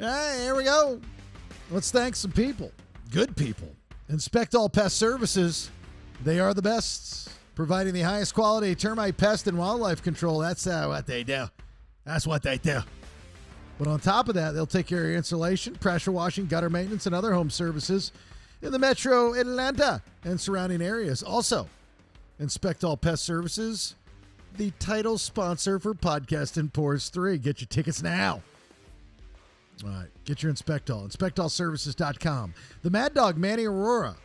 Hey, here we go. Let's thank some people. Good people. Inspect All Pest Services. They are the best, providing the highest quality termite, pest, and wildlife control. That's what they do. That's what they do. But on top of that, they'll take care of your insulation, pressure washing, gutter maintenance, and other home services in the metro Atlanta and surrounding areas. Also, Inspect All Pest Services, the title sponsor for Podcast and Pours 3. Get your tickets now. All right, get your Inspect All. InspectAllServices.com. The Mad Dog, Manny Aurora.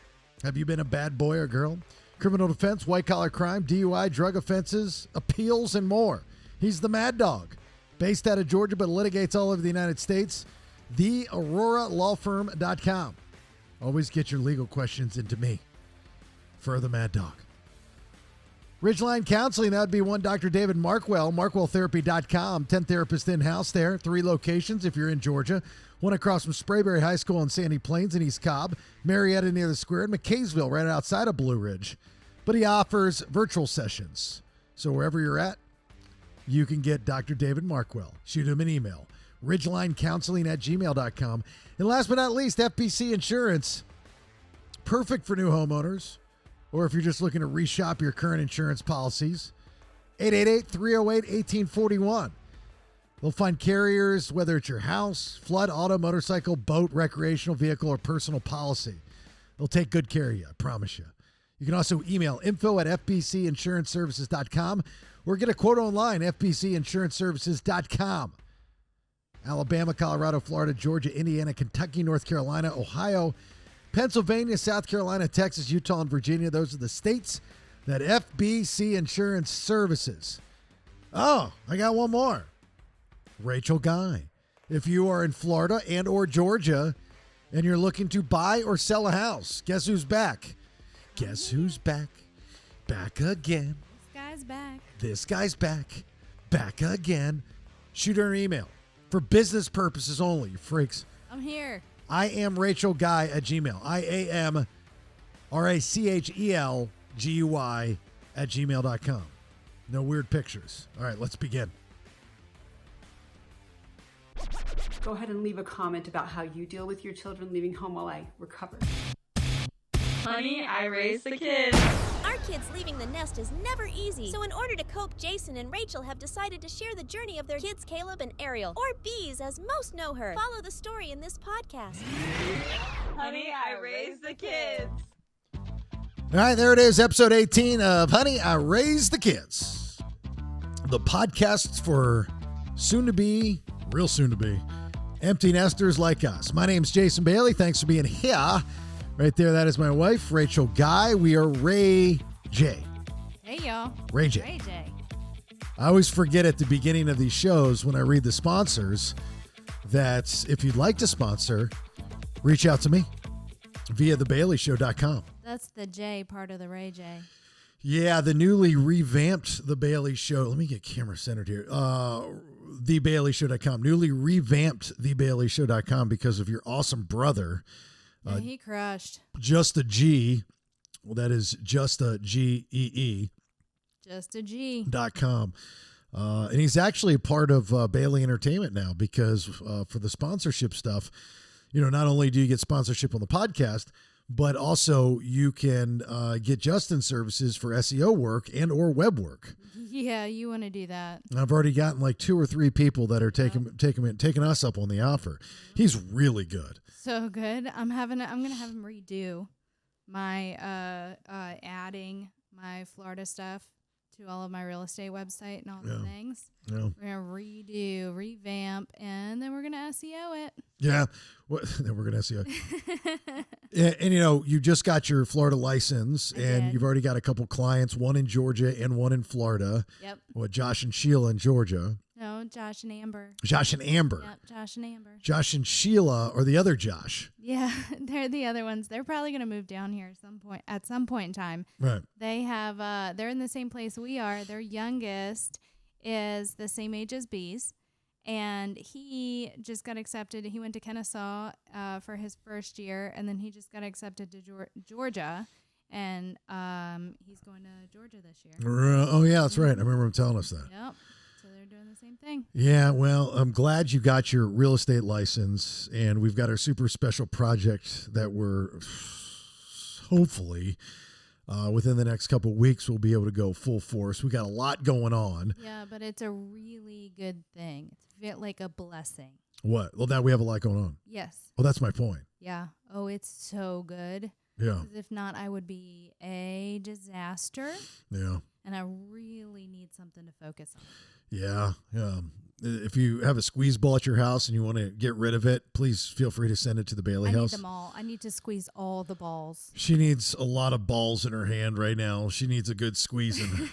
Have you been a bad boy or girl? Criminal defense, white-collar crime, DUI, drug offenses, appeals, and more. He's the Mad Dog. Based out of Georgia, but litigates all over the United States. TheAuroraLawFirm.com. Always get your legal questions into me. For the Mad Dog. Ridgeline Counseling, that would be one Dr. David Markwell, MarkwellTherapy.com. 10 therapists in-house there. 3 locations if you're in Georgia. One across from Sprayberry High School in Sandy Plains in East Cobb. Marietta near the Square, and McKaysville right outside of Blue Ridge. But he offers virtual sessions. So wherever you're at, you can get Dr. David Markwell. Shoot him an email. RidgelineCounseling@gmail.com. And last but not least, FPC Insurance. Perfect for new homeowners. Or if you're just looking to reshop your current insurance policies, 888-308-1841. They'll find carriers, whether it's your house, flood, auto, motorcycle, boat, recreational vehicle, or personal policy. They'll take good care of you, I promise you. You can also email info@fbcinsuranceservices.com or get a quote online, fbcinsuranceservices.com. Alabama, Colorado, Florida, Georgia, Indiana, Kentucky, North Carolina, Ohio, Pennsylvania, South Carolina, Texas, Utah, and Virginia. Those are the states that FBC Insurance Services. Oh, I got one more. RaeJae. If you are in Florida and or Georgia and you're looking to buy or sell a house, guess who's back? Guess who's back? Back again. This guy's back. This guy's back. Back again. Shoot her an email. For business purposes only, you freaks. I'm here. I am RaeJae at Gmail. IAM RACHELGUY at gmail.com. No weird pictures. All right, let's begin. Go ahead and leave a comment about how you deal with your children leaving home while I recover. Honey, I raised the kids. Our kids leaving the nest is never easy. So in order to cope, Jason and Rachel have decided to share the journey of their kids, Caleb and Ariel, or Beez as most know her. Follow the story in this podcast. Honey, I raised the kids. All right, there it is, episode 18 of Honey, I Raised the Kids. The podcast for soon-to-be, real soon-to-be, empty nesters like us. My name's Jason Bailey. Thanks for being here. Right there, that is my wife, RaeJae. We are RaeJae. Hey, y'all. RaeJae. RaeJae. I always forget at the beginning of these shows when I read the sponsors that if you'd like to sponsor, reach out to me via thebaileyshow.com. That's the J part of the RaeJae. Yeah, the newly revamped The Bailey Show. Let me get camera centered here. Thebaileyshow.com. Newly revamped thebaileyshow.com because of your awesome brother. Yeah, he crushed. Just a G. Well, that is just a G-E-E. Just a G. .com. And he's actually a part of Bailey Entertainment now because for the sponsorship stuff, you know, not only do you get sponsorship on the podcast, but also you can get Justin's services for SEO work and or web work. Yeah, you want to do that. I've already gotten like 2 or 3 people that are taking us up on the offer. He's really good. So good. I'm gonna have him redo my adding my Florida stuff to all of my real estate website and all the things. Yeah. We're gonna revamp, and then we're gonna SEO it. Yeah. Then we're gonna SEO. and you know, you just got your Florida license, and you've already got a couple clients, one in Georgia and one in Florida. Yep. What, Josh and Sheila in Georgia? No, Josh and Amber. Josh and Amber. Yep, Josh and Amber. Josh and Sheila, or the other Josh. Yeah, they're the other ones. They're probably going to move down here at some point in time. Right. They have, they're in the same place we are. Their youngest is the same age as Beez, and he just got accepted. He went to Kennesaw for his first year, and then he just got accepted to Georgia, and he's going to Georgia this year. Oh, yeah, that's right. I remember him telling us that. Yep. so they're doing the same thing. Yeah, well, I'm glad you got your real estate license, and we've got our super special project that we're hopefully within the next couple of weeks we'll be able to go full force. We got a lot going on. Yeah, but it's a really good thing. It's like a blessing. What? Well, now we have a lot going on. Yes. Well, that's my point. Yeah. Oh, it's so good. Yeah. 'Cause if not, I would be a disaster. Yeah. And I really need something to focus on. Yeah. If you have a squeeze ball at your house and you want to get rid of it, please feel free to send it to the Bailey I house. need them all. I need to squeeze all the balls. She needs a lot of balls in her hand right now. She needs a good squeezing.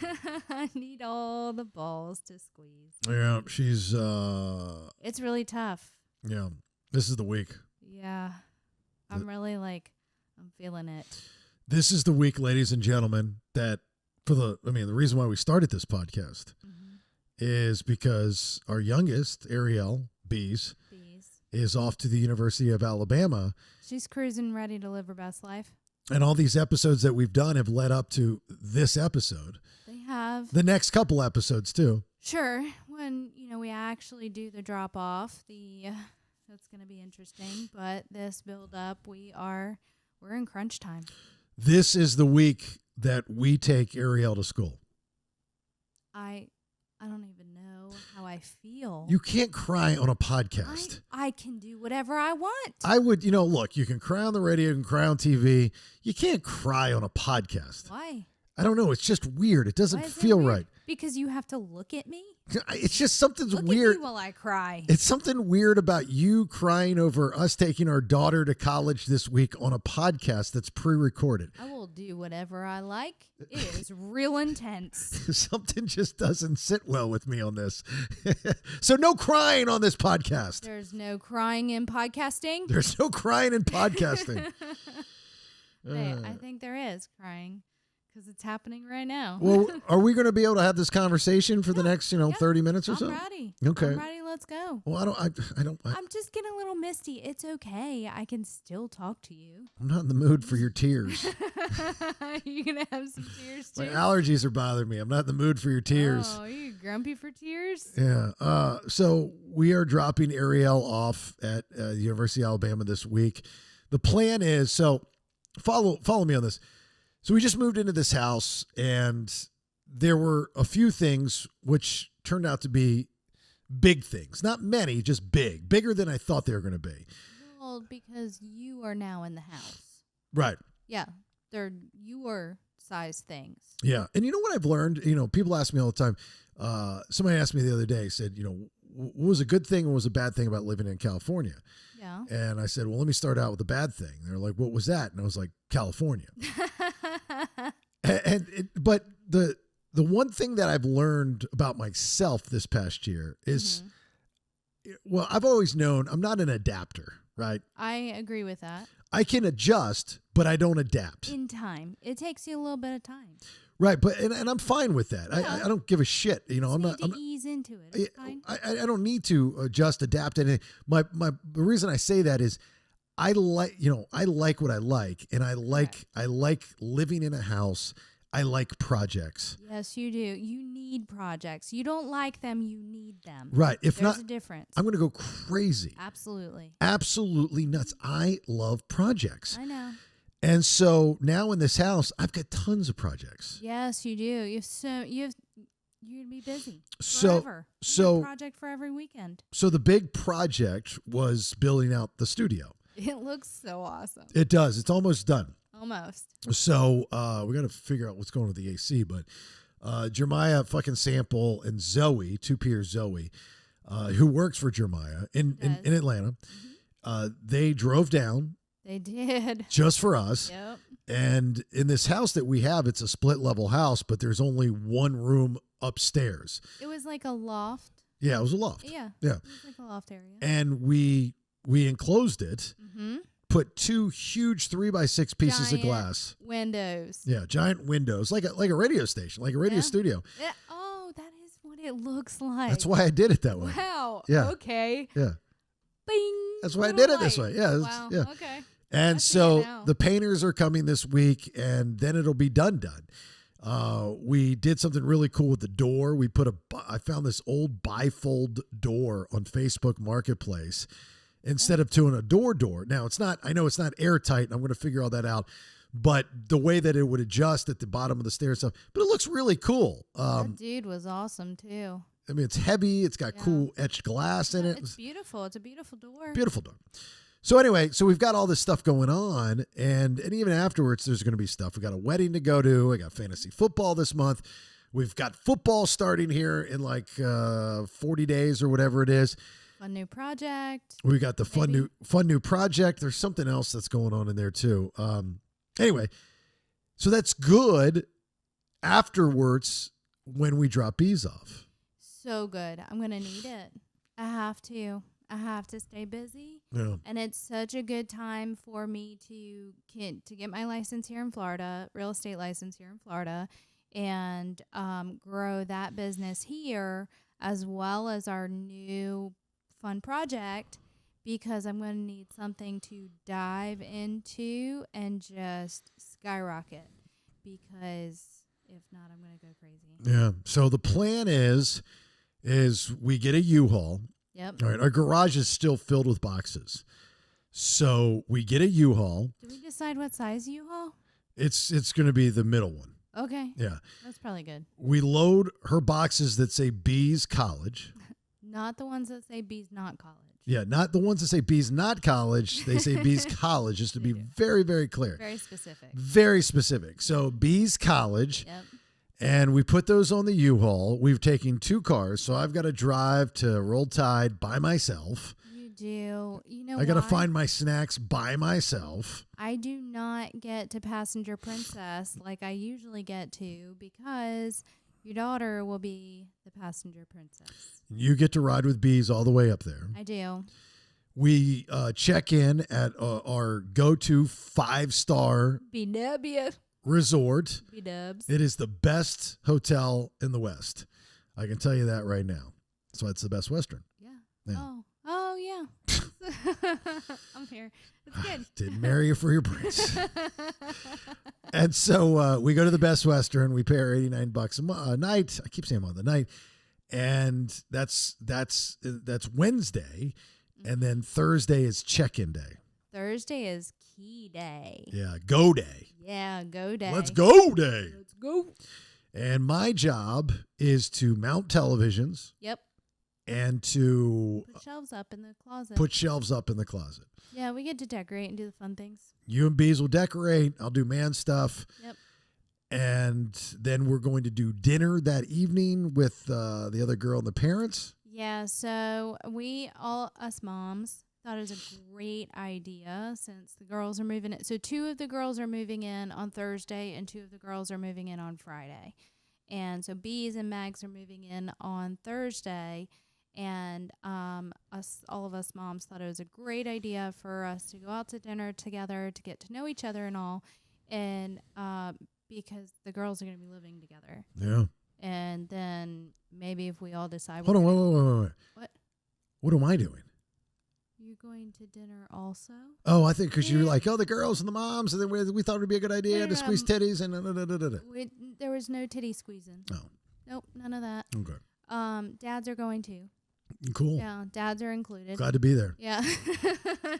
I need all the balls to squeeze. Yeah, she's It's really tough. yeah. This is the week. Yeah. I'm really I'm feeling it. This is the week, ladies and gentlemen, that the reason why we started this podcast is because our youngest, Ariel Bees, is off to the University of Alabama. She's cruising, ready to live her best life. And all these episodes that we've done have led up to this episode. They have. The next couple episodes, too. Sure. When, we actually do the drop off, that's going to be interesting. But this build up, we're in crunch time. This is the week that we take Ariel to school. I don't even know how I feel. You can't cry on a podcast. I can do whatever I want. I would, look, you can cry on the radio, you can cry on TV. You can't cry on a podcast. Why? I don't know. It's just weird. It doesn't feel right. Because you have to look at me? It's just something's Look weird. at me while I cry. It's something weird about you crying over us taking our daughter to college this week on a podcast that's pre-recorded. I will do whatever I like. It is real intense. Something just doesn't sit well with me on this. So no crying on this podcast. There's no crying in podcasting. There's no crying in podcasting. Hey, I think there is crying. Because it's happening right now. Well, are we going to be able to have this conversation for the next, 30 minutes or so? I'm ready. Okay. I'm ready. Let's go. Well, I'm just getting a little misty. It's okay. I can still talk to you. I'm not in the mood for your tears. You going to have some tears too? My allergies are bothering me. I'm not in the mood for your tears. Oh, are you grumpy for tears? Yeah. So we are dropping Ariel off at the University of Alabama this week. The plan is, so follow me on this. So we just moved into this house, and there were a few things which turned out to be big things. Not many, just big. Bigger than I thought they were going to be. Well, because you are now in the house. Right. Yeah. They're your size things. Yeah. And you know what I've learned? People ask me all the time. Somebody asked me the other day, said, what was a good thing and what was a bad thing about living in California? Yeah. And I said, well, let me start out with the bad thing. They're like, what was that? And I was like, California. But the one thing that I've learned about myself this past year is, well, I've always known I'm not an adapter, right? I agree with that. I can adjust, but I don't adapt. In time. It takes you a little bit of time. Right, but and I'm fine with that. Yeah. I don't give a shit. I'm not. Ease into it. It's fine. I don't need to adjust, adapt, and the reason I say that is, I like what I like, and I like living in a house. I like projects. Yes, you do. You need projects. You don't like them. You need them. Right. If There's not, a difference. I'm going to go crazy. Absolutely. Absolutely nuts. I love projects. I know. And so now in this house, I've got tons of projects. Yes, you do. You're gonna be busy So forever. so a project for every weekend. So the big project was building out the studio. It looks so awesome. It does. It's almost done. Almost. So we got to figure out what's going with the AC. But Jeremiah fucking Sample and Zoe, 2P Zoe, who works for Jeremiah in Atlanta, they drove down. They did. Just for us. Yep. And in this house that we have, it's a split level house, but there's only one room upstairs. It was like a loft. Yeah, it was a loft. Yeah. Yeah. It was like a loft area. And we enclosed it, put two huge 3x6 pieces of glass. Windows. Yeah, giant windows, like a radio station, like a radio studio. Oh, that is what it looks like. That's why I did it that way. Wow. Yeah. Okay. Yeah. Bing. That's why I did it this way. Yeah. Wow. Yeah. Okay. And I see it so now. the painters are coming this week, and then it'll be done. We did something really cool with the door. I found this old bifold door on Facebook Marketplace instead of doing a door. Now I know it's not airtight, and I'm going to figure all that out, but the way that it would adjust at the bottom of the stairs stuff, but it looks really cool. That dude was awesome too. I mean, it's heavy. It's got cool etched glass in it. It's beautiful. It's a beautiful door. Beautiful door. So anyway, we've got all this stuff going on, and even afterwards, there's going to be stuff. We got a wedding to go to. I got fantasy football this month. We've got football starting here in like 40 days or whatever it is. Fun new project. We got the fun new project. There's something else that's going on in there too. Anyway, so that's good. Afterwards, when we drop bees off. So good. I'm gonna need it. I have to stay busy. Yeah. And it's such a good time for me to get my license here in Florida, real estate license here in Florida, and grow that business here as well as our new fun project, because I'm going to need something to dive into and just skyrocket, because if not, I'm going to go crazy. Yeah. So the plan is we get a U-Haul. Yep. All right. Our garage is still filled with boxes. So we get a U-Haul. Did we decide what size U-Haul? It's going to be the middle one. Okay. Yeah. That's probably good. We load her boxes that say Bees College. Not the ones that say Bees Not College. Yeah, not the ones that say Bees Not College. They say Bees College, just to be very, very clear. Very specific. Very specific. So Bees College. Yep. And we put those on the U-Haul. We've taken 2 cars, so I've got to drive to Roll Tide by myself. You do. You know I got to why? find my snacks by myself. I do not get to Passenger Princess like I usually get to, because your daughter will be the Passenger Princess. You get to ride with Bees all the way up there. I do. We check in at our go-to 5-star BW. resort. B-dubs. It is the best hotel in the West. I can tell you that right now. So it's the Best Western. Yeah. Yeah. Oh, yeah. I'm here. It's good. Didn't marry you for your brains. And so we go to the Best Western. We pay our $89 a night. I keep saying on the night. And that's Wednesday. And then Thursday is check-in day. Thursday is key day. Yeah, go day. Yeah, go day. Let's go day. Let's go. And my job is to mount televisions. Yep. And to Put shelves up in the closet. put shelves up in the closet. Yeah, we get to decorate and do the fun things. You and Bees will decorate. I'll do man stuff. Yep. And then we're going to do dinner that evening with the other girl and the parents. Yeah, so us moms, thought it was a great idea, since the girls are moving in. So 2 of the girls are moving in on Thursday and 2 of the girls are moving in on Friday. And so Bees and Mags are moving in on Thursday. And all of us moms thought it was a great idea for us to go out to dinner together, to get to know each other and all. And because the girls are going to be living together. Yeah. And then maybe if we all decide. Hold on, wait. What? What am I doing? You're going to dinner also? Oh, I think because you were like, the girls and the moms, and then we thought it would be a good idea to squeeze titties and There was no titty squeezing. Oh. Nope, none of that. Okay. Dads are going too. Cool. Yeah, dads are included. Glad to be there. Yeah.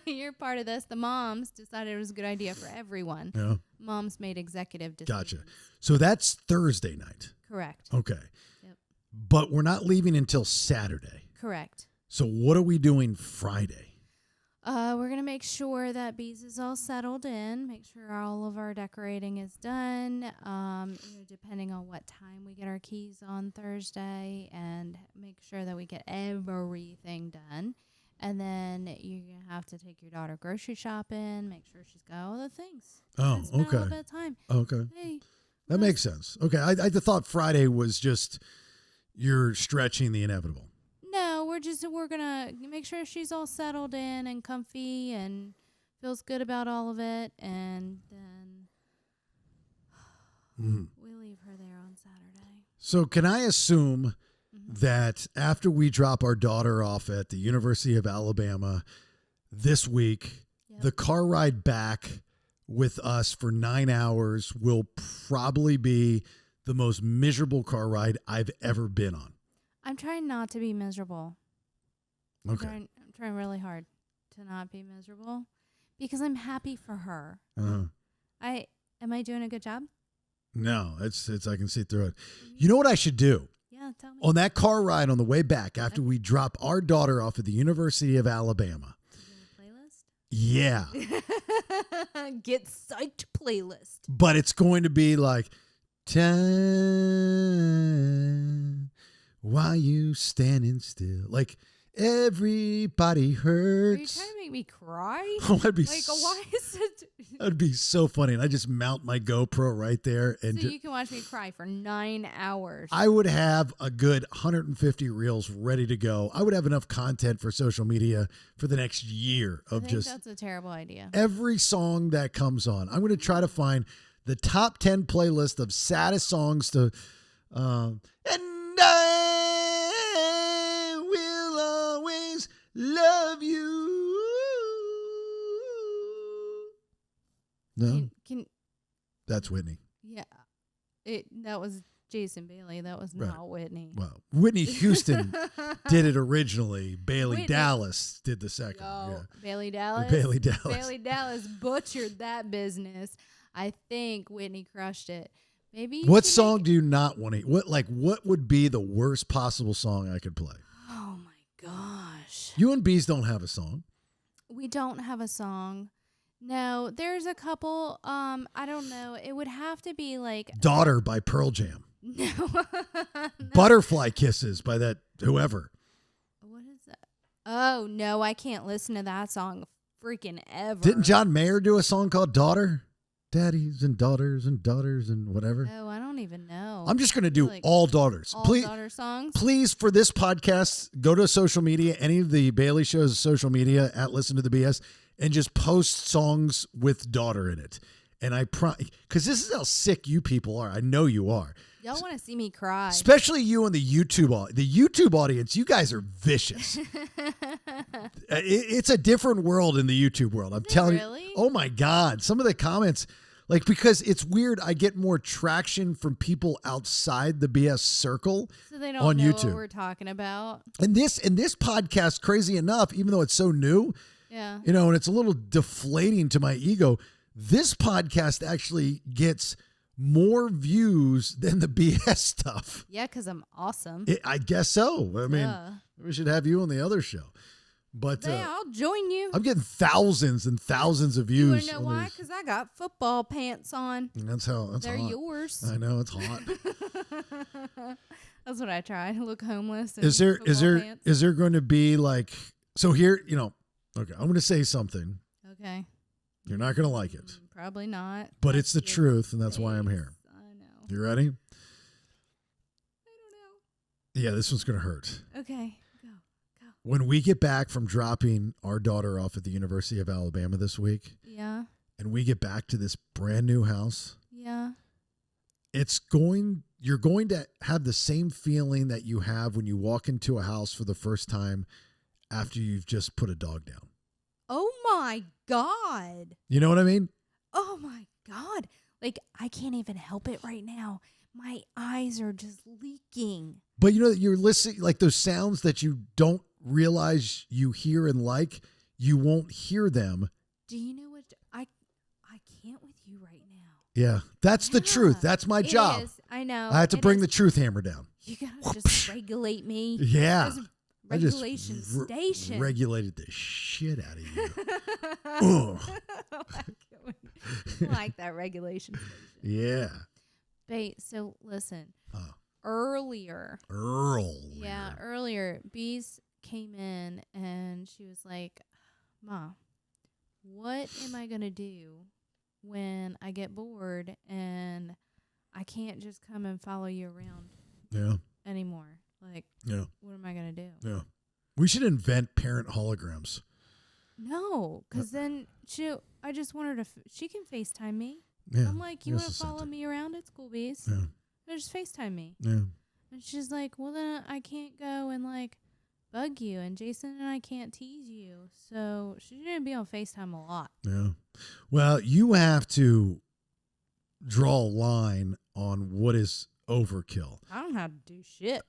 You're part of this. The moms decided it was a good idea for everyone. Yeah. Moms made executive decisions. Gotcha. So that's Thursday night. Correct. Okay. Yep. But we're not leaving until Saturday. Correct. So what are we doing Friday? We're going to make sure that Bees is all settled in, make sure all of our decorating is done, depending on what time we get our keys on Thursday, and make sure that we get everything done. And then you're going to have to take your daughter grocery shopping, make sure she's got all the things. Oh, Spend a okay. little bit of time. Okay. Hey, That makes sense. Okay. I thought Friday was just you're stretching the inevitable. No, we're gonna make sure she's all settled in and comfy and feels good about all of it, and then we leave her there on Saturday. So can I assume that after we drop our daughter off at the University of Alabama this week, the car ride back with us for 9 hours will probably be the most miserable car ride I've ever been on. I'm trying not to be miserable. Okay. I'm trying really hard to not be miserable because I'm happy for her. Uh-huh. Am I doing a good job? No, it's I can see through it. You know what I should do? Yeah, tell me. On that car ride on the way back after we drop our daughter off at the University of Alabama. Playlist? Yeah. Get psyched playlist. But it's going to be like, time while you standing still. Like, everybody hurts. Are you trying to make me cry? Oh, that'd be like, why is it? That'd be so funny. And I just mount my GoPro right there. And So you can watch me cry for 9 hours. I would have a good 150 reels ready to go. I would have enough content for social media for the next year of just that's a terrible idea. every song that comes on. I'm going to try to find the top 10 playlist of saddest songs to, and I will always love you. No, that's Whitney. Yeah, that was Jason Bailey. That was Right. not Whitney. Well, Whitney Houston did it originally. Bailey Whitney. Dallas did the second. Oh, Yeah. Bailey Dallas. Bailey Dallas. Bailey Dallas butchered that business. I think Whitney crushed it. Maybe. you What should song make- do you not want to? What would be the worst possible song I could play? Oh my gosh. You and Bees don't have a song. We don't have a song. No, there's a couple. I don't know. It would have to be like Daughter by Pearl Jam. no. Butterfly Kisses by that whoever. What is that? Oh no, I can't listen to that song freaking ever. Didn't John Mayer do a song called Daughter? Daddies and daughters and whatever. Oh, I don't even know. I'm just going to do Like, all daughters. all Please, daughter songs. please, for this podcast, go to social media, any of the Bailey Show's social media at Listen to the BS, and just post songs with daughter in it. And because this is how sick you people are. I know you are. Y'all want to see me cry. Especially you on the YouTube audience. You guys are vicious. It's a different world in the YouTube world. I'm telling really? you. Oh my God. Some of the comments, like, because it's weird. I get more traction from people outside the BS circle So they don't on know YouTube. what we're talking about. And this podcast, crazy enough, even though it's so new, Yeah. and it's a little deflating to my ego, this podcast actually gets more views than the BS stuff. Yeah, because I'm awesome. I guess so. I mean, Yeah. we should have you on the other show. But Yeah, I'll join you. I'm getting thousands and thousands of You want views. to know on why? these. Because I got football pants on. That's They're hot. yours. I know it's hot. That's what I try. I look homeless. Is there going to be like, so here, okay, I'm going to say something. Okay. You're not going to like it, Probably not. but it's the That's truth, and that's why I'm face. here. I know. You ready? I Yeah, this one's going to hurt. don't know. Okay. Go. When we get back from dropping our daughter off at the University of Alabama this week, Yeah. and we get back to this brand new house, Yeah. you're going to have the same feeling that you have when you walk into a house for the first time after you've just put a dog down. Oh my God. You know what I mean? Oh my God. Like, I can't even help it right now. My eyes are just leaking. But you're listening, like those sounds that you don't realize you hear and like, you won't hear them. Do you know what? I can't with you right now. Yeah, that's the truth. That's my It job. is. I know. I have to It bring is. the truth hammer down. You gotta just regulate me. Yeah. There's I just regulation station. regulated the shit out of you. Ugh. I like that regulation station. Yeah. Babe, so listen. Oh. Earlier. Earlier. Earlier, Bees came in and she was like, Ma, what am I going to do when I get bored and I can't just come and follow you around Yeah. anymore? Like, Yeah. what am I going to do? Yeah. We should invent parent holograms. No, because then I just want her to, she can FaceTime me. Yeah. I'm like, you Yes, want the to same follow thing. me around at school, Bees? Yeah. Just FaceTime me. Yeah. And she's like, well, then I can't go and, like, bug you. And Jason and I can't tease you. So she's going to be on FaceTime a lot. Yeah. Well, you have to draw a line on what is overkill. I don't know how to do shit.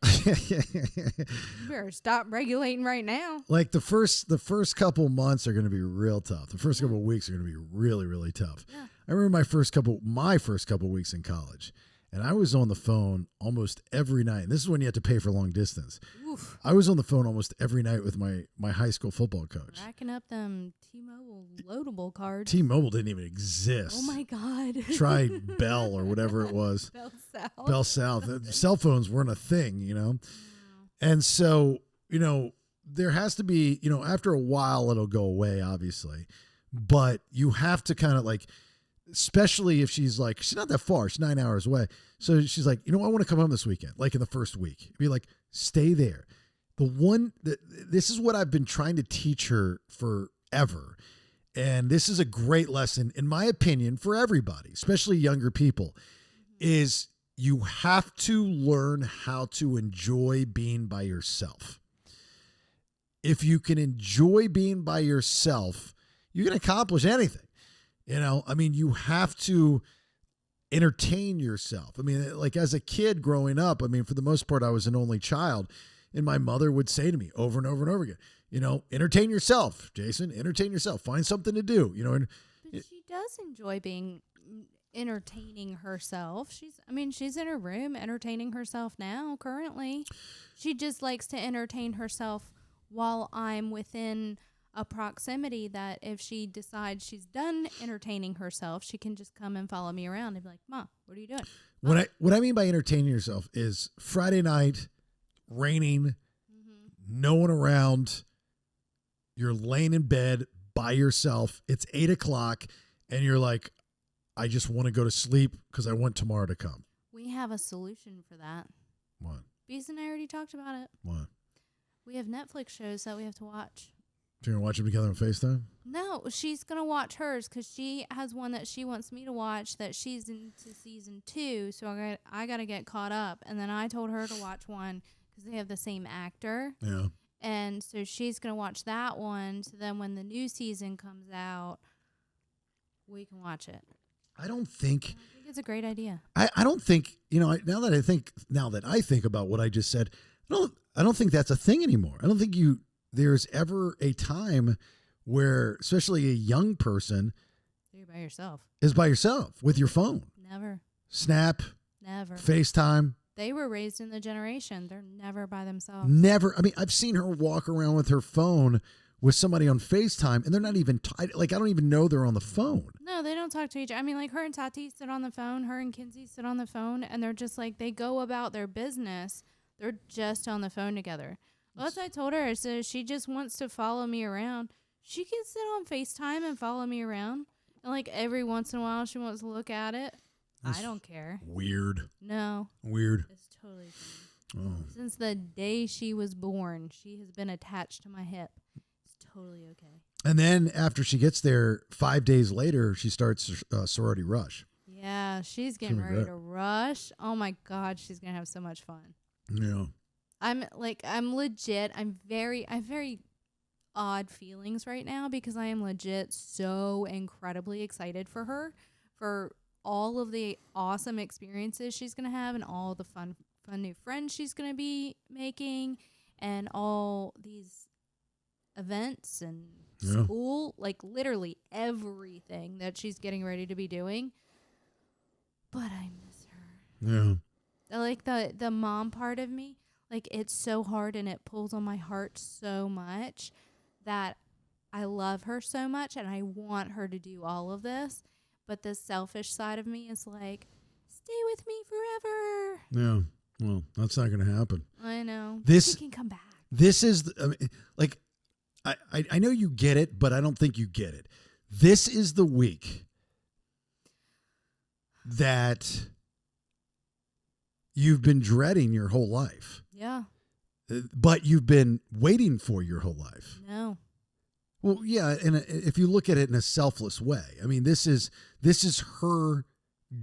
You better stop regulating right now. Like the first couple months are going to be real tough. The first couple of weeks are going to be really, really tough. Yeah. I remember my first couple weeks in college, and I was on the phone almost every night. And this is when you had to pay for long distance. Oof. I was on the phone almost every night with my high school football coach. Racking up them T-Mobile loadable cards. T-Mobile didn't even exist. Oh my God. Try Bell or whatever it was. Bell South. Bell South. Cell phones weren't a thing, you know? And so, you know, there has to be, you know, after a while it'll go away, obviously. But you have to kind of like, especially if she's not that far, she's 9 hours away. So she's like, you know, I want to come home this weekend, like in the first week. Be like, stay there. This is what I've been trying to teach her forever. And this is a great lesson, in my opinion, for everybody, especially younger people, is you have to learn how to enjoy being by yourself. If you can enjoy being by yourself, you can accomplish anything. You know, I mean, you have to entertain yourself. I mean, like as a kid growing up, I mean, for the most part, I was an only child. And my mother would say to me over and over and over again, you know, entertain yourself, Jason, entertain yourself. Find something to do, you know. But she does enjoy entertaining herself. She's in her room entertaining herself now, currently. She just likes to entertain herself while I'm within a proximity that if she decides she's done entertaining herself, she can just come and follow me around and be like, Mom, what are you doing? What I mean by entertaining yourself is Friday night, raining, no one around, you're laying in bed by yourself, it's 8:00, and you're like, I just want to go to sleep because I want tomorrow to come. We have a solution for that. What? Beez and I already talked about it. What? We have Netflix shows that we have to watch. So you're going to watch them together on FaceTime? No, she's going to watch hers because she has one that she wants me to watch that she's into season 2. So I got to get caught up. And then I told her to watch one because they have the same actor. Yeah. And so she's going to watch that one. So then when the new season comes out, we can watch it. I think it's a great idea. I don't think, you know, now that I think about what I just said, I don't think that's a thing anymore. I don't think there's ever a time where, especially a young person, you're by yourself. Is by yourself with your phone. Never. Snap. Never. FaceTime. They were raised in the generation. They're never by themselves. Never. I mean, I've seen her walk around with her phone with somebody on FaceTime, and they're not even like, I don't even know they're on the phone. No, they don't talk to each other. I mean, like her and Tati sit on the phone. Her and Kinsey sit on the phone, and they're just like, they go about their business. They're just on the phone together. Well, as I told her, I said she just wants to follow me around. She can sit on FaceTime and follow me around. And like every once in a while, she wants to look at it. I don't care. Weird. No. Weird. It's totally fine. Oh. Since the day she was born, she has been attached to my hip. It's totally okay. And then after she gets there, 5 days later, she starts sorority rush. Yeah, she's getting ready to rush. Oh my God, she's going to have so much fun. Yeah. I'm legit. I have very odd feelings right now because I am legit so incredibly excited for her, for all of the awesome experiences she's going to have and all the fun new friends she's going to be making and all these events and school, like literally everything that she's getting ready to be doing. But I miss her. Yeah. Like the mom part of me, like it's so hard and it pulls on my heart so much that I love her so much and I want her to do all of this. But the selfish side of me is like, stay with me forever. Yeah. Well, that's not going to happen. I know. She can come back. This is, like, I know you get it, but I don't think you get it. This is the week that you've been dreading your whole life. Yeah. But you've been waiting for your whole life. No. Well, yeah, and if you look at it in a selfless way, I mean, this is her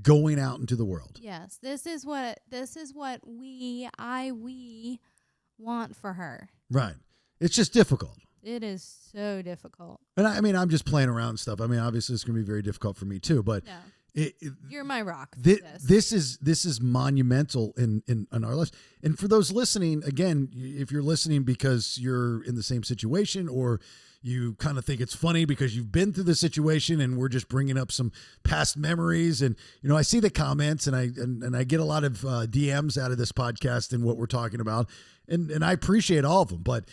going out into the world. Yes, this is what we want for her. Right. It's just difficult. It is so difficult. And I mean, I'm just playing around and stuff. I mean, obviously it's going to be very difficult for me too, but You're my rock. For this is monumental in our lives. And for those listening, again, if you're listening because you're in the same situation or you kind of think it's funny because you've been through the situation and we're just bringing up some past memories. And, I see the comments and I get a lot of DMs out of this podcast and what we're talking about. And I appreciate all of them. But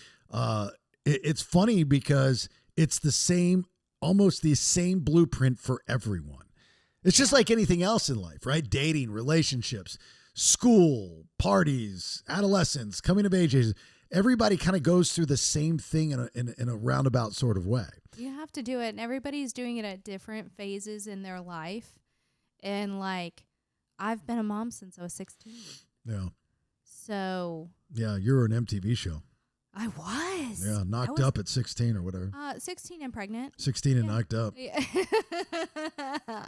it's funny because it's almost the same blueprint for everyone. It's just like anything else in life, right? Dating, relationships, school, parties, adolescence, coming of age. Everybody kind of goes through the same thing in a roundabout sort of way. You have to do it, and everybody's doing it at different phases in their life. And I've been a mom since I was 16. Yeah. So. Yeah, you were an MTV show. I was. Yeah, knocked up at 16 or whatever. 16 and pregnant. 16 and knocked up. Yeah.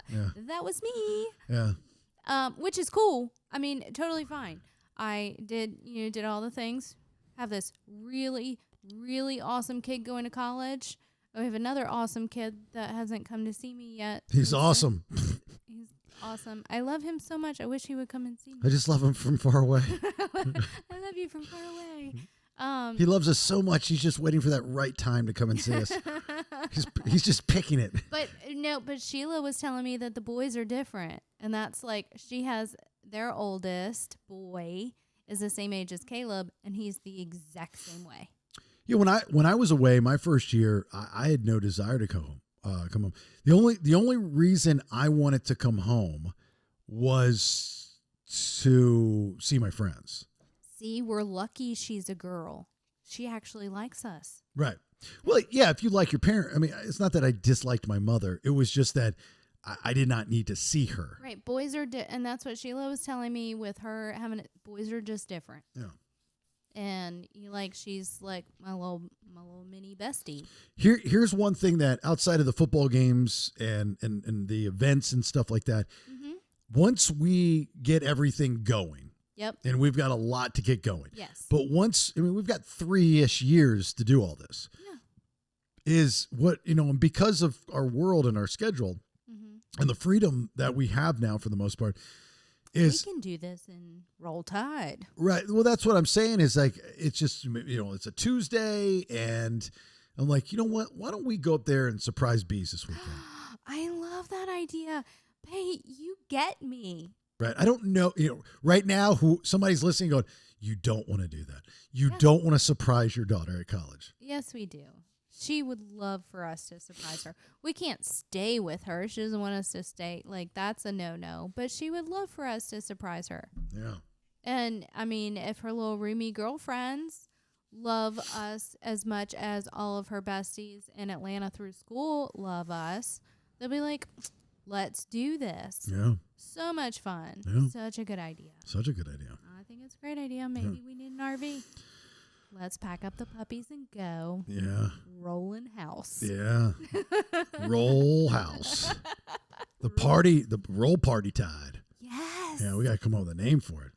Yeah. That was me. Yeah. Which is cool. I mean, totally fine. I did all the things. Have this really, really awesome kid going to college. We have another awesome kid that hasn't come to see me yet. He's awesome. He's awesome. I love him so much. I wish he would come and see me. I just love him from far away. I love you from far away. He loves us so much. He's just waiting for that right time to come and see us. He's just picking it. But Sheila was telling me that the boys are different. And that's she has their oldest boy is the same age as Caleb, and he's the exact same way. Yeah, when I was away my first year, I had no desire to come home. The only reason I wanted to come home was to see my friends. See, we're lucky she's a girl. She actually likes us. Right. Well, yeah, if you like your parent, I mean, it's not that I disliked my mother. It was just that I did not need to see her. Right. Boys are, and that's what Sheila was telling me with her having it. Boys are just different. Yeah. And she's like my little mini bestie. Here's one thing that outside of the football games and the events and stuff like that, once we get everything going, yep, and we've got a lot to get going. Yes. But we've got 3-ish years to do all this. Yeah. Is what, and because of our world and our schedule and the freedom that we have now for the most part, we can do this and roll tide. Right. Well, that's what I'm saying is it's just, it's a Tuesday and I'm like, you know what? Why don't we go up there and surprise Bees this weekend? I love that idea. Hey, you get me. Right. I don't know, right now somebody's listening going, you don't want to do that. You don't want to surprise your daughter at college. Yes, we do. She would love for us to surprise her. We can't stay with her. She doesn't want us to stay. That's a no-no. But she would love for us to surprise her. Yeah. And, I mean, if her little roomy girlfriends love us as much as all of her besties in Atlanta through school love us, they'll be like, let's do this. Yeah. So much fun. Yeah. Such a good idea. Such a good idea. I think it's a great idea. Maybe we need an RV. Let's pack up the puppies and go. Yeah. Rolling house. Yeah. Roll house. The roll party tide. Yes. Yeah, we got to come up with a name for it.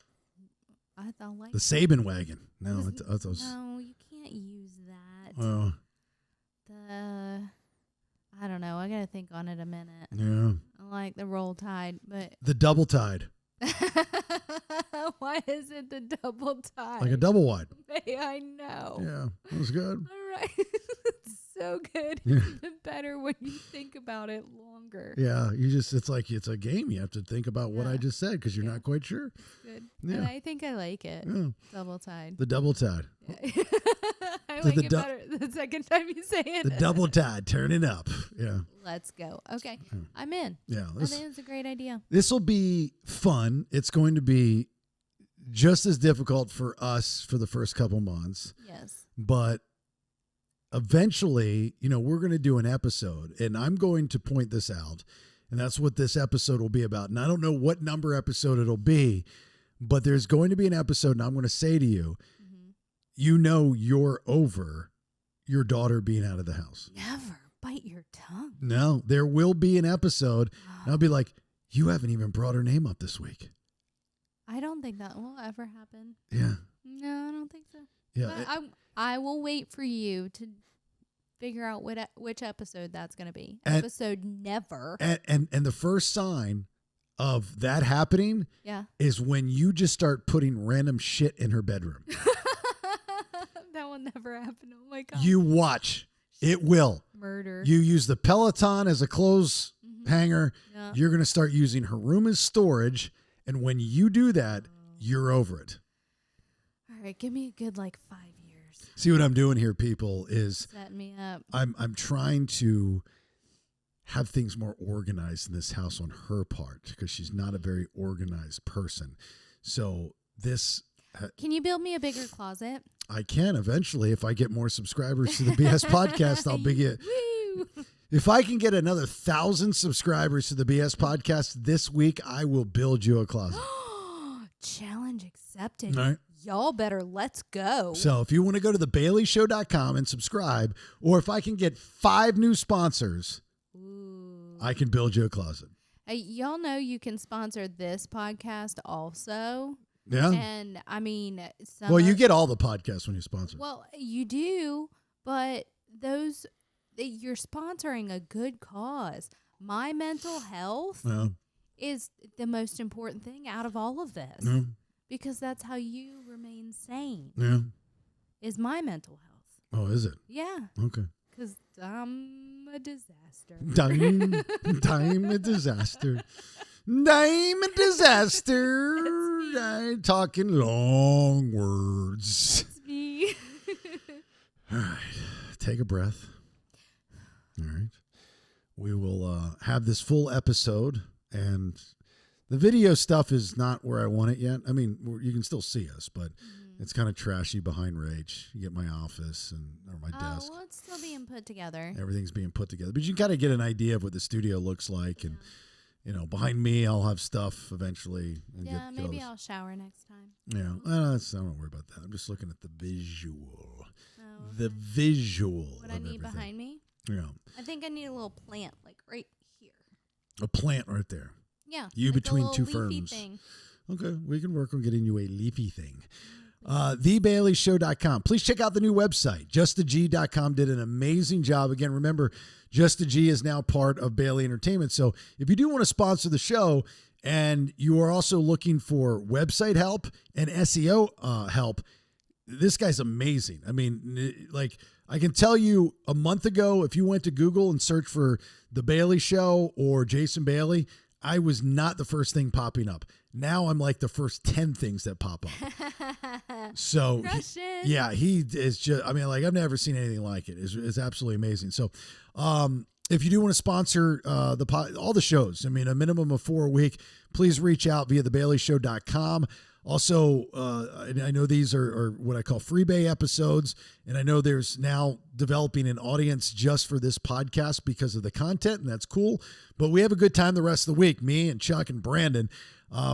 I thought the Sabin wagon. No, no, you can't use that. I don't know. I got to think on it a minute. Yeah. I like the roll tide, but the double tide. Why is it the double tide? Like a double wide. I know. Yeah, that was good. All right. It's so good. Even better when you think about it longer. Yeah, it's a game. You have to think about what I just said because you're not quite sure. Good. Yeah. And I think I like it. Yeah. Double tide. The double tide. I like it better the second time you say it. The double tide, turn it up. Yeah. Let's go. Okay. I'm in. Yeah. I think it's a great idea. This will be fun. It's going to be just as difficult for us for the first couple months. Yes. But eventually, we're going to do an episode and I'm going to point this out. And that's what this episode will be about. And I don't know what number episode it'll be, but there's going to be an episode and I'm going to say to you, you're over your daughter being out of the house. Never bite your tongue. No, there will be an episode. And I'll be like, you haven't even brought her name up this week. I don't think that will ever happen. Yeah. No, I don't think so. Yeah. But I will wait for you to figure out which episode that's going to be. And- Episode never. And the first sign of that happening Yeah. is when you just start putting random shit in her bedroom. That will never happen. Oh my God. You watch. It will. Murder. You use the Peloton as a clothes hanger. Yeah. You're going to start using her room as storage. And when you do that, you're over it. All right. Give me a good 5 years. See what I'm doing here, people, is Set me up. I'm trying to have things more organized in this house on her part because she's not a very organized person. So this... Can you build me a bigger closet? I can eventually. If I get more subscribers to the BS podcast, I'll big it. Woo! If I can get another 1,000 subscribers to the BS podcast this week, I will build you a closet. Challenge accepted. All right. Y'all better let's go. So if you want to go to thebaileyshow.com and subscribe, or if I can get 5 new sponsors, Ooh. I can build you a closet. Hey, y'all know you can sponsor this podcast also. Yeah. And I mean, Well, you get all the podcasts when you sponsor. Well, you do, but you're sponsoring a good cause. My mental health Yeah. is the most important thing out of all of this Yeah. because that's how you remain sane. Yeah. Is my mental health? Oh, is it? Yeah, Okay. because I'm a disaster. Time a disaster. Time a disaster. I'm talking long words. It's me. All right. Take a breath. All right. We will have this full episode, and the video stuff is not where I want it yet. I mean, you can still see us, but it's kind of trashy behind RaeJae. You get my office or my desk. Well, it's still being put together. Everything's being put together, but you can kind of get an idea of what the studio looks like, and behind me, I'll have stuff eventually. And Yeah, get maybe all I'll shower next time. this. Yeah, I don't worry about that. I'm just looking at the visual. Oh, The visual. what I of need everything. behind me? Yeah, I think I need a little plant, right here. a plant right there. Yeah. You like a between little two leafy ferns. thing. Okay, we can work on getting you a leafy thing. TheBaileyShow.com. Please check out the new website. JustAG.com did an amazing job. Again, remember, Just a G is now part of Bailey Entertainment. So if you do want to sponsor the show and you are also looking for website help and SEO help, this guy's amazing. I mean, I can tell you a month ago, if you went to Google and searched for The Bailey Show or Jason Bailey, I was not the first thing popping up. Now I'm like the first 10 things that pop up. So, he is just, I've never seen anything like it. It's absolutely amazing. So, if you do want to sponsor all the shows, a minimum of 4 a week, please reach out via thebaileyshow.com. Also, I know these are what I call freebie episodes, and I know there's now developing an audience just for this podcast because of the content, and that's cool. But we have a good time the rest of the week, me and Chuck and Brandon,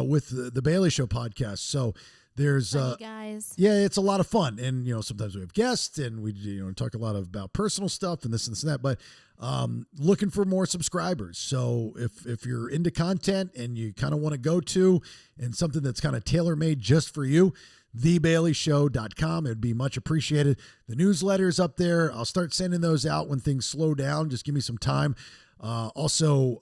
with the Bailey Show podcast. So there's guys. Yeah, it's a lot of fun, and sometimes we have guests, and we talk a lot about personal stuff and this and that. But looking for more subscribers. So if you're into content and you kind of want to go to and something that's kind of tailor-made just for you, thebaileyshow.com. It'd be much appreciated. The newsletter's up there. I'll start sending those out when things slow down. Just give me some time. Also,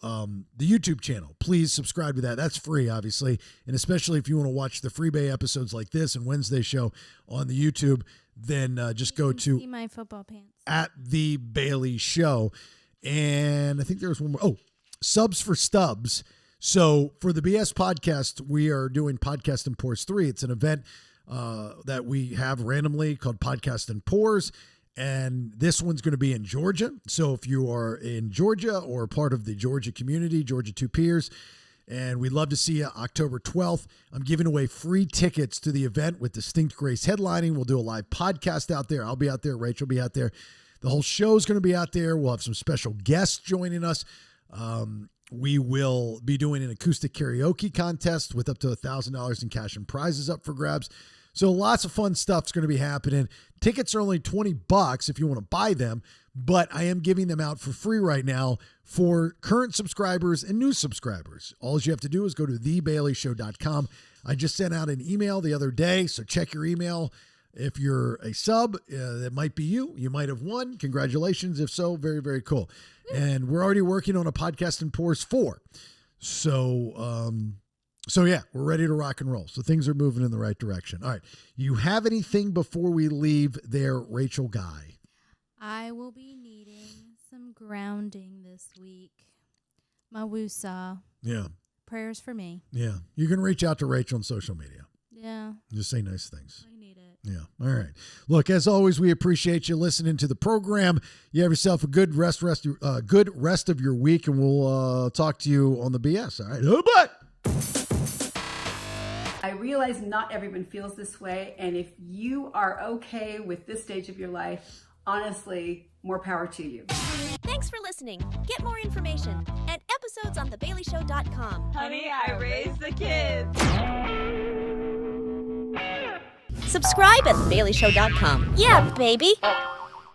the YouTube channel, please subscribe to that. That's free, obviously. And especially if you want to watch the freebie episodes like this and Wednesday show on the YouTube, then just go to see my football pants at The Bailey Show. And I think there's one more. Oh, Subs for Stubs. So for the BS podcast, we are doing Podcast and Pours 3. It's an event that we have randomly called Podcast and Pours. And this one's going to be in Georgia. So if you are in Georgia or part of the Georgia community, Georgia Two Peers, and we'd love to see you October 12th. I'm giving away free tickets to the event with Distinct Grace headlining. We'll do a live podcast out there. I'll be out there. RaeJae will be out there. The whole show's going to be out there. We'll have some special guests joining us. We will be doing an acoustic karaoke contest with up to $1,000 in cash and prizes up for grabs. So lots of fun stuff's going to be happening. Tickets are only $20 if you want to buy them, but I am giving them out for free right now for current subscribers and new subscribers. All you have to do is go to thebaileyshow.com. I just sent out an email the other day, so check your email If you're a sub, that might be you. You might have won. Congratulations. If so, very, very cool. And we're already working on a Podcast and Pours 4. So yeah, we're ready to rock and roll. So things are moving in the right direction. All right. You have anything before we leave there, RaeJae? I will be needing some grounding this week. My woosah. Yeah. Prayers for me. Yeah. You can reach out to Rachel on social media. Yeah. Just say nice things. I need it. Yeah. All right. Look, as always, we appreciate you listening to the program. You have yourself a good rest of your week, and we'll talk to you on the BS. All right. Bye. I realize not everyone feels this way, and if you are okay with this stage of your life, honestly, more power to you. Thanks for listening. Get more information at episodes on thebaileyshow.com. Honey, I raised the kids. Subscribe at thebaileyshow.com. Yeah, baby.